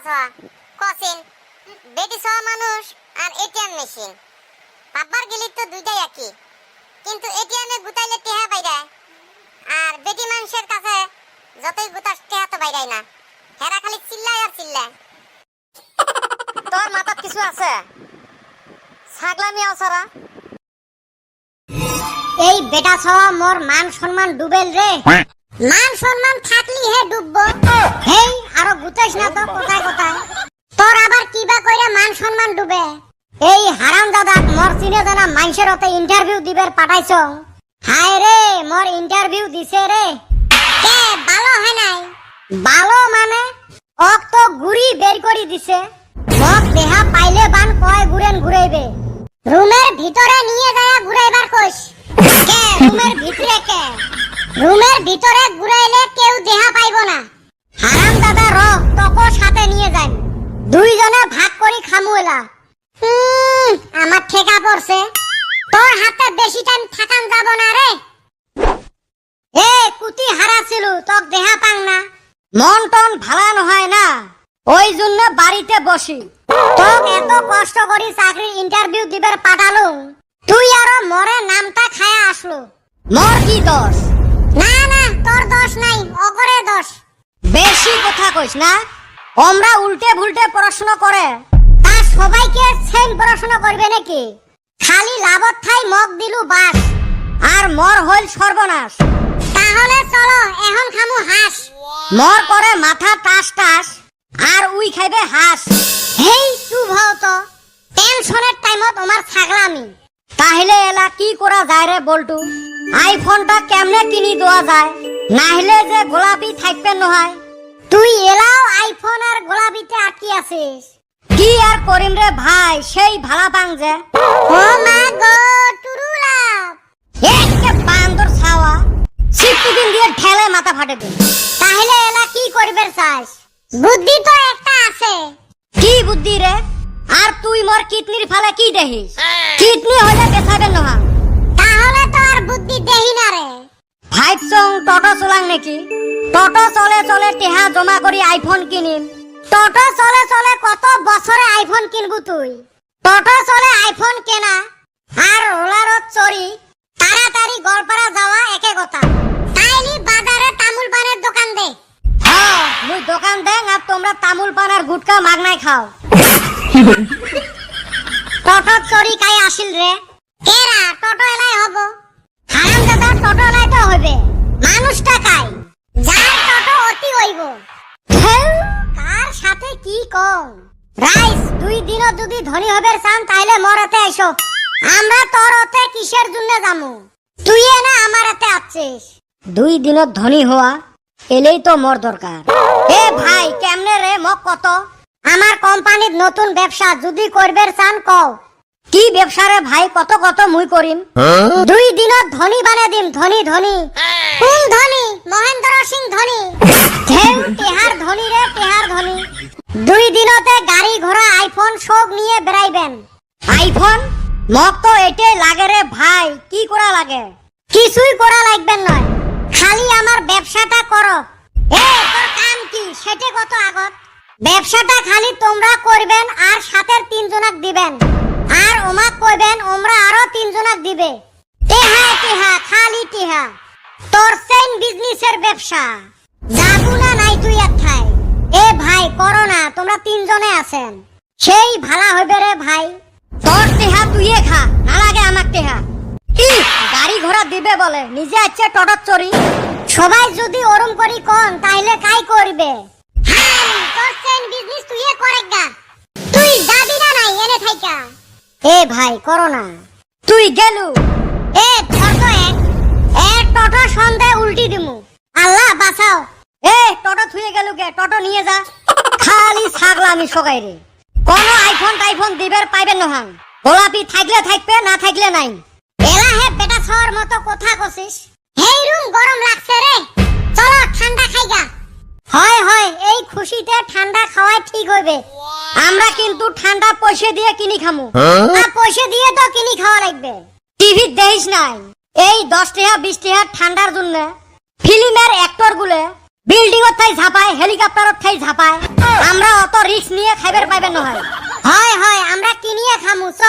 ছোয়া কসিন বেটি ছোয়া মানুষ আর এটিএম মেশিন পাব্বার গেলি তো দুইটাই একই, কিন্তু এটিএমে গুতাইলে টেহা বাইরে আর বেটি মানুষের কাছে যতই গুতাস টেহা তো বাইরাই না, হেরা খালি চিল্লায় আর চিল্লায়। তোর মাথাত কিছু আছে? ছাগলামি আছরা। এই বেটা ছোয়া মোর মান সম্মান ডুবেল রে। মান সম্মান থাকলি হে ডুববো। হেই আরো গুতাইস না তো কোথায় কোথায়। তোর আবার কিবা কইরা মান সম্মান ডুবে? এই হারামজাদা মোর চিনে জানা মানুষের ওতে ইন্টারভিউ দিবার পাঠাইছ। হায় রে মোর ইন্টারভিউ দিছে রে। কে ভালো হয় নাই? ভালো মানে ওক তো গুড়ি বের করি দিছে। মোক দেহা পাইলে বান কয় ঘুরেন ঘুরাইবে। রুমের ভিতরে নিয়ে যায় ঘুরাইবার কইস। কে রুমের ভিতরে কে? রুমের ভিতরে ঘুরাইলে কেউ দেহা পাইব না। হারামজাদা র তোকে সাথে নিয়ে যাই, দুইজনে ভাগ করি খামুলা। আমার ঠেকা পড়ছে, তোর হাতে বেশি টাইম থাকান যাব না রে। এ কুতি হারাছিল তোক দেহা পাং না, মন টন ভালা নহয় না, ওই জন্য বাড়িতে বসি। তোক এত কষ্ট করি চাকরির ইন্টারভিউ দিবার পাঠালো, তুই আরো মরে নামটা খায়া আসলো। মোর কি দোষ? না না তোর দোষ নাই, অগরে দোষ। বেশি কথা কইস না। আমরা উল্টে ভুলটে পড়াশোনা করে তা সবাইকে সেম পড়াশোনা করবে নাকি? খালি লাভত থাই মগ দিলু বাস আর মর হইল সর্বনাশ। তাহলে চলো এখন খামু হাঁস। মর করে মাথা টাস টাস আর উই খাইবে হাঁস। হেই তুই ভাও তো টেনশনের টাইমত আমার ছাগলামি। তাহলে এলা কি করা যায় রে বলটু? আইফোনটা কেমনে কিনি দেওয়া যায়? নাহলে যে গোলাপি থাকবে নহয়। তুই এলাও আইফোন আর গোলাপিতে আটকি আছিস। কি আর করিম রে ভাই, সেই ভালা পাং যে। ও মা গো টুরুলা একে বান্দর ছাওয়া সিটুকিন দিয়ে ঠেলে মাথা ফাটে দে। তাহলে এলা কি করিবার চাস? বুদ্ধি তো একটা আছে। কি বুদ্ধি রে? আর তুই মোর কিডনির ফালে কি দেখিস? কিডনি হলে বেচাবে নহা। তাহলে তো আর বুদ্ধি দেহি না রে। ফাইভ সং টোটো চলাং নাকি? টোটো চলে চলে টেহা জমা করি আইফোন কিনিম। টোটো চলে চলে কত বছরে আইফোন কিনবু তুই? টোটো চলে আইফোন কেনা আর রোলারত চড়ি তাড়াতাড়ি গড়পাড়া যাওয়া একে কথা। তাইলি বাজারে তামুল পানের দোকান দে। হ্যাঁ মুই দোকান দেন আর তোমরা তামুল পান আর গুটকা মাগনাই খাও। টোটো চড়ি কাই আসিল রে? কেরা টোটো এলাই হব? হারামজাদা টোটো এলাই তো হইবে। মানুষটা কাই যার টোটো অতি হইব। কার সাথে কি কম? রাইস দুই দিনও যদি ধনী হবের চান তাইলে মোর এতে আইসো। আমরা তোর ওতে কিসের জন্য যামু? তুই না আমার এতে আছিস। দুই দিনত ধনী হওয়া এলেই তো মোর দরকার। এ ভাই কেমনে রে মোক কত? আমার কোম্পানির নতুন ব্যবসা যদি করবের চান কও। কি ব্যবসা রে ভাই? কত কত মুই করিম। দুই দিনত ধনী বানে দিম। ধনী ধনী কোন ধনী? মহেন্দ্র সিং ধনী। তেহার ধনী রে তেহার ধনী। দুই দিনতে গাড়ি ঘোড়া আইফোন সব নিয়ে বেড়াইবেন। আইফোন মক তো এটাই লাগে রে ভাই। কি করা লাগে? কিছুই করা লাগবেন নয়, খালি আমার ব্যবসাটা করো। এ তোর কাম কি সেটা কত আগত? ব্যবসাটা খালি তোমরা করবেন আর সাথের তিনজনাক দিবেন আর ওমাক কইবেন ওমরা আরো তিনজনাক দিবে। টেহা টেহা খালি টেহা। তোর সেম বিজনেসের ব্যবসা যাবু না নাই তুই একঠাই। এ ভাই করো না, তোমরা তিনজনে আছেন সেই ভালা হইবে রে ভাই। তোর টেহা তুইয়ে খা, না লাগে আমার টেহা। কি গাড়ি ঘোড়া দিবে বলে নিজে আচ্ছা টোটো চড়ি। সবাই যদি ওরম করি কোন তাইলে কাই করবে? তোর সেম বিজনেস তুইয়ে করেগা। তুই যাবি না নাই এনে থাইকা? এ ভাই করো না। তুই গেলু এ ধর তো এক টোটো সন্ধে উল্টি দিমু। আল্লাহ বাঁচাও। এ টোটো থুয়ে গেলু কে? টোটো নিয়ে যা। খালি ছাগলামি সগাই রে। কোন আইফোন টাইফোন দিবার পাইবেন নহান। গোলাপি থাকলে থাকবে, না থাকলে নাই। এলা হে বেটা ছর মতো কথা কছিস। হেই রুম গরম লাগছে রে, চলো ঠান্ডা খাইগা। হয় হয় এই খুশিতে ঠান্ডা খাওয়াই ঠিক হইবে। আমরা কিন্তু ঠান্ডা পয়সা দিয়ে কিনি খামু। আর পয়সা দিয়ে তো কিনি খাওয়া লাগবে। টিভি দেখিস নাই এই 10 টাকা 20 টাকা ঠান্ডার জন্য ফিল্মের অ্যাক্টর গুলো বিল্ডিং থাই ঝাপায়, হেলিকপ্টারত থাই ঝাপায়। আমরা অত রিস্ক নিয়ে খাইবার পাইবেন নহয়। হয় হয় আমরা কিনিয়ে খামু চ।